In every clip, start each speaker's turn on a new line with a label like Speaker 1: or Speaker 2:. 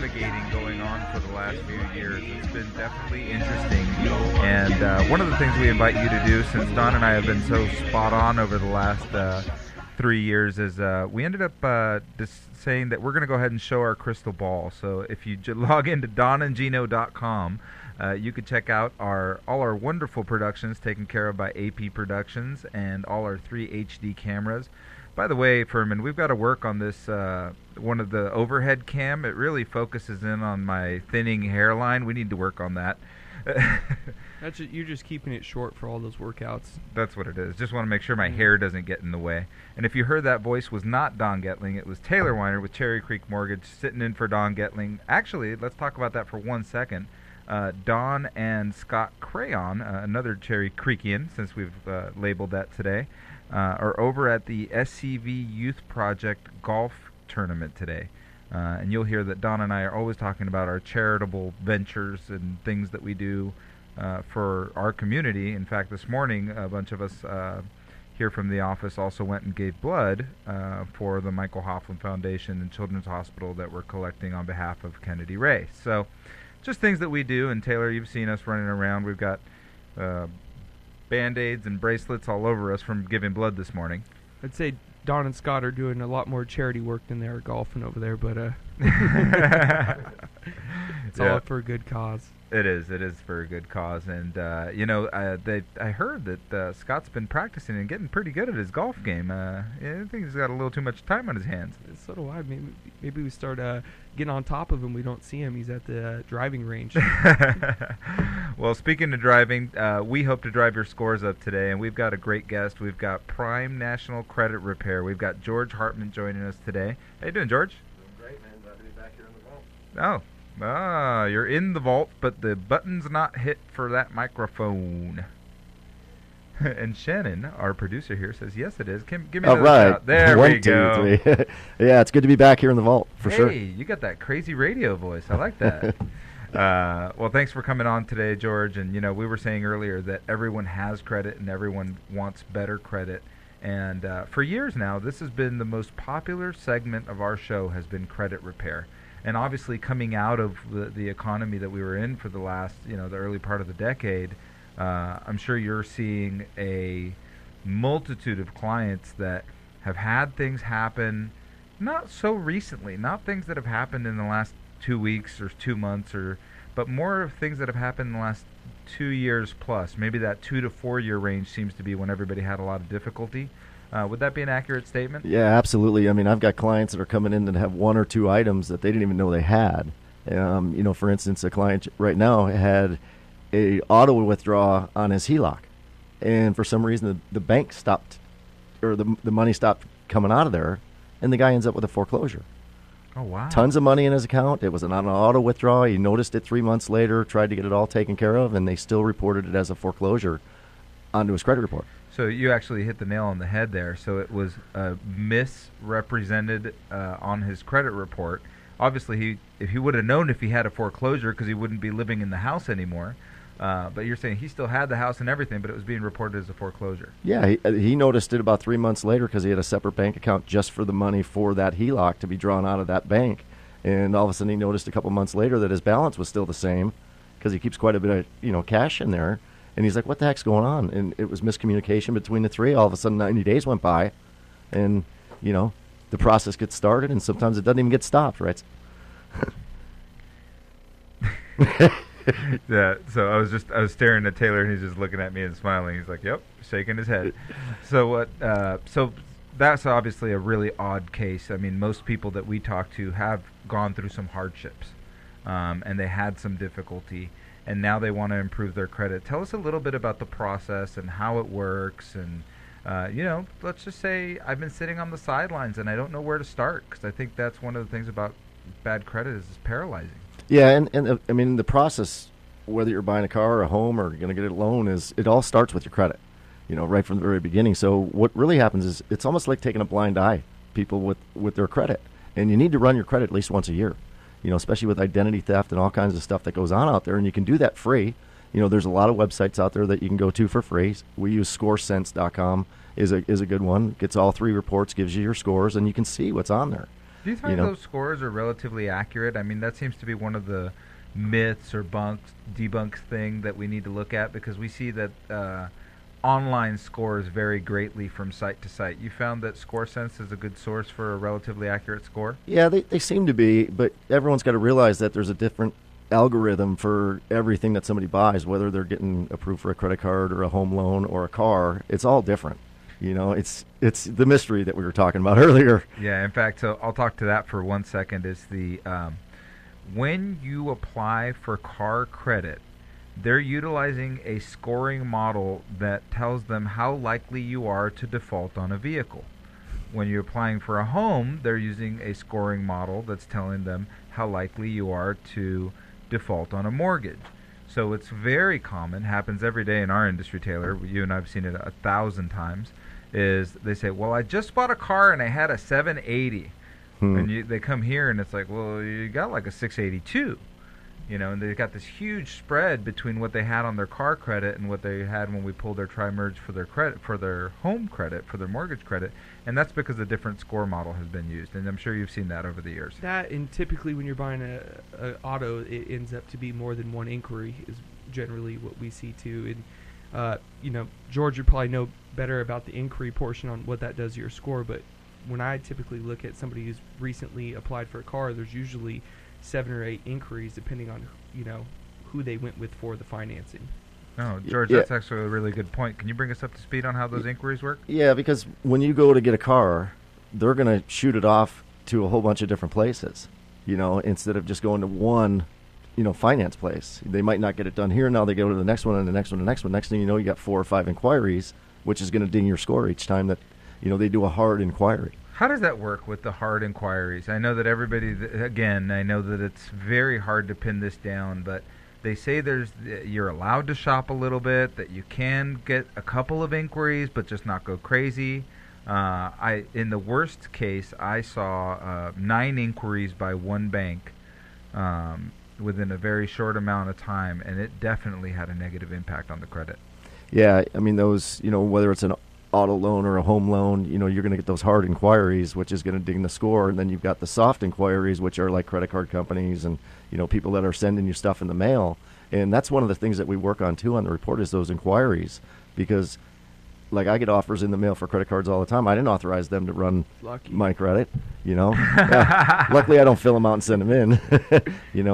Speaker 1: navigating going on for the last few years. It's been definitely interesting. And one of the things we invite you to do, since Don and I have been so spot on over the last 3 years, is we ended up just saying that we're going to go ahead and show our crystal ball. So if you log into donandgino.com, you could check out all our wonderful productions taken care of by AP Productions and all our 3 HD cameras. By the way, Furman, we've got to work on this, one of the overhead cam. It really focuses in on my thinning hairline. We need to work on that.
Speaker 2: You're just keeping it short for all those workouts.
Speaker 1: That's what it is. Just want to make sure my hair doesn't get in the way. And if you heard that voice was not Don Getling, it was Taylor Weiner with Cherry Creek Mortgage sitting in for Don Getling. Actually, let's talk about that for 1 second. Don and Scott Crayon, another Cherry Creekian, since we've labeled that today, are over at the SCV Youth Project Golf Tournament today. And you'll hear that Don and I are always talking about our charitable ventures and things that we do for our community. In fact, this morning, a bunch of us here from the office also went and gave blood for the Michael Hoffman Foundation and Children's Hospital that we're collecting on behalf of Kennedy Ray. So just things that we do. And Taylor, you've seen us running around. We've got Band-Aids and bracelets all over us from giving blood this morning.
Speaker 2: I'd say Don and Scott are doing a lot more charity work than they are golfing over there, but it's all for a good cause.
Speaker 1: It is for a good cause, and I heard that Scott's been practicing and getting pretty good at his golf game. I think he's got a little too much time on his hands.
Speaker 2: So do I. Maybe we start getting on top of him. We don't see him. He's at the driving range.
Speaker 1: Well, speaking of driving, we hope to drive your scores up today, and we've got a great guest. We've got Prime National Credit Repair. We've got George Hartmann joining us today. How you doing, George?
Speaker 3: Doing great, man. Glad to be back here in the vault.
Speaker 1: Oh, you're in the vault, but the button's not hit for that microphone. And Shannon, our producer here, says, yes, it is. Give me another shout. There we go.
Speaker 3: 1, 2, 3. Yeah, it's good to be back here in the vault, for sure.
Speaker 1: Hey, you got that crazy radio voice. I like that. Well, thanks for coming on today, George. And, we were saying earlier that everyone has credit and everyone wants better credit. And for years now, this has been the most popular segment of our show has been credit repair. And obviously coming out of the economy that we were in for the last, the early part of the decade, I'm sure you're seeing a multitude of clients that have had things happen not so recently, not things that have happened in the last 2 weeks or 2 months, but more of things that have happened in the last 2 years plus. Maybe that 2 to 4 year range seems to be when everybody had a lot of difficulty. Would that be an accurate statement?
Speaker 3: Yeah, absolutely. I mean, I've got clients that are coming in that have 1 or 2 items that they didn't even know they had. For instance, a client right now had a auto withdrawal on his HELOC, and for some reason the bank stopped, or the money stopped coming out of there, and the guy ends up with a foreclosure.
Speaker 1: Oh, wow.
Speaker 3: Tons of money in his account. It was an auto withdrawal. He noticed it 3 months later, tried to get it all taken care of, and they still reported it as a foreclosure onto his credit report.
Speaker 1: So you actually hit the nail on the head there. So it was misrepresented on his credit report. Obviously, if he would have known if he had a foreclosure, because he wouldn't be living in the house anymore. But you're saying he still had the house and everything, but it was being reported as a foreclosure.
Speaker 3: Yeah, he noticed it about 3 months later because he had a separate bank account just for the money for that HELOC to be drawn out of that bank. And all of a sudden he noticed a couple months later that his balance was still the same because he keeps quite a bit of cash in there. And he's like, what the heck's going on? And it was miscommunication between the three. All of a sudden 90 days went by, and, the process gets started, and sometimes it doesn't even get stopped, right?
Speaker 1: Yeah, so I was staring at Taylor, and he's just looking at me and smiling. He's like, yep, shaking his head. So that's obviously a really odd case. I mean, most people that we talk to have gone through some hardships, and they had some difficulty, and now they want to improve their credit. Tell us a little bit about the process and how it works. And, let's just say I've been sitting on the sidelines and I don't know where to start, because I think that's one of the things about bad credit is it's paralyzing.
Speaker 3: Yeah, and I mean, the process, whether you're buying a car or a home or going to get a loan, it all starts with your credit, right from the very beginning. So what really happens is it's almost like taking a blind eye, people with their credit. And you need to run your credit at least once a year. Especially with identity theft and all kinds of stuff that goes on out there. And you can do that free. There's a lot of websites out there that you can go to for free. We use scoresense.com is a good one. Gets all 3 reports, gives you your scores, and you can see what's on there.
Speaker 1: Do you find those scores are relatively accurate? I mean, that seems to be one of the myths or debunks thing that we need to look at, because we see that online scores vary greatly from site to site. You found that ScoreSense is a good source for a relatively accurate score?
Speaker 3: Yeah, they seem to be, but everyone's got to realize that there's a different algorithm for everything that somebody buys, whether they're getting approved for a credit card or a home loan or a car. It's all different. It's the mystery that we were talking about earlier.
Speaker 1: Yeah, in fact, so I'll talk to that for 1 second. Is the when you apply for car credit, they're utilizing a scoring model that tells them how likely you are to default on a vehicle. When you're applying for a home, they're using a scoring model that's telling them how likely you are to default on a mortgage. So it's very common, happens every day in our industry, Taylor. You and I have seen it 1,000 times. Is they say, well, I just bought a car and I had a 780. And they come here and it's like, well, you got like a 682. And they got this huge spread between what they had on their car credit and what they had when we pulled their tri-merge for their credit, for their home credit, for their mortgage credit. And that's because a different score model has been used. And I'm sure you've seen that over the years.
Speaker 2: That, and typically when you're buying a auto, it ends up to be more than one inquiry is generally what we see too. And, George would probably know better about the inquiry portion on what that does to your score. But when I typically look at somebody who's recently applied for a car, there's usually 7 or 8 inquiries depending on who they went with for the financing.
Speaker 1: Oh, George, that's actually a really good point. Can you bring us up to speed on how those inquiries work?
Speaker 3: Yeah, because when you go to get a car, they're going to shoot it off to a whole bunch of different places, instead of just going to one, finance place. They might not get it done here. Now they go to the next one and the next one and the next one. Next thing you know, you got 4 or 5 inquiries, which is going to ding your score each time that, they do a hard inquiry.
Speaker 1: How does that work with the hard inquiries? I know that I know that it's very hard to pin this down, but they say you're allowed to shop a little bit, that you can get a couple of inquiries, but just not go crazy. In the worst case, I saw 9 inquiries by one bank within a very short amount of time, and it definitely had a negative impact on the credit.
Speaker 3: Yeah, I mean, those, whether it's an auto loan or a home loan, you're going to get those hard inquiries, which is going to ding the score. And then you've got the soft inquiries, which are like credit card companies and, people that are sending you stuff in the mail. And that's one of the things that we work on, too, on the report is those inquiries. Because, like, I get offers in the mail for credit cards all the time. I didn't authorize them to run my credit, Luckily, I don't fill them out and send them in,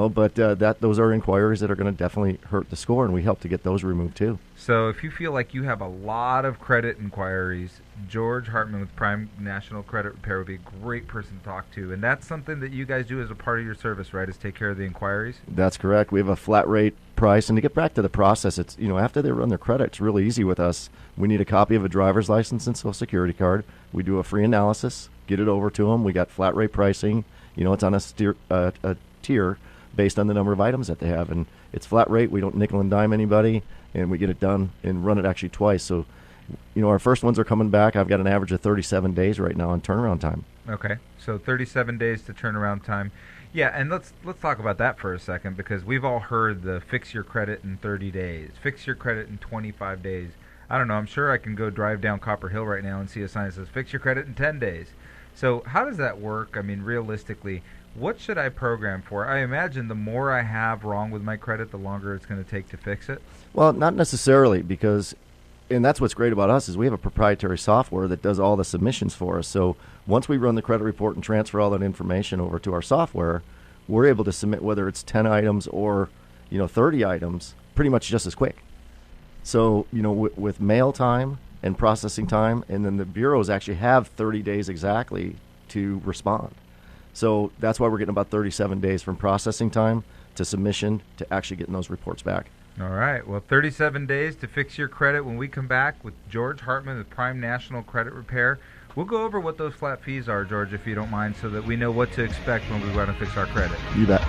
Speaker 3: But those are inquiries that are going to definitely hurt the score, and we help to get those removed, too.
Speaker 1: So if you feel like you have a lot of credit inquiries, George Hartmann with Prime National Credit Repair would be a great person to talk to. And that's something that you guys do as a part of your service, right, is take care of the inquiries?
Speaker 3: That's correct. We have a flat rate price. And to get back to the process, it's, after they run their credit, it's really easy with us. We need a copy of a driver's license and Social Security card. We do a free analysis, get it over to them. We got flat rate pricing. It's on a tier based on the number of items that they have. And it's flat rate. We don't nickel and dime anybody. And we get it done and run it actually twice. So, our first ones are coming back. I've got an average of 37 days right now on turnaround time.
Speaker 1: Okay, so 37 days to turnaround time. Yeah, and let's talk about that for a second, because we've all heard the fix your credit in 30 days, fix your credit in 25 days. I don't know, I'm sure I can go drive down Copper Hill right now and see a sign that says fix your credit in 10 days. So how does that work? I mean, realistically, what should I program for? I imagine the more I have wrong with my credit, the longer it's going to take to fix it.
Speaker 3: Well, not necessarily, because, and that's what's great about us, is we have a proprietary software that does all the submissions for us. So once we run the credit report and transfer all that information over to our software, we're able to submit whether it's 10 items or 30 items pretty much just as quick. So with mail time and processing time, and then the bureaus actually have 30 days exactly to respond. So that's why we're getting about 37 days from processing time to submission to actually getting those reports back.
Speaker 1: All right. Well, 37 days to fix your credit. When we come back with George Hartmann with Prime National Credit Repair, we'll go over what those flat fees are, George, if you don't mind, so that we know what to expect when we want to fix our credit.
Speaker 3: You bet.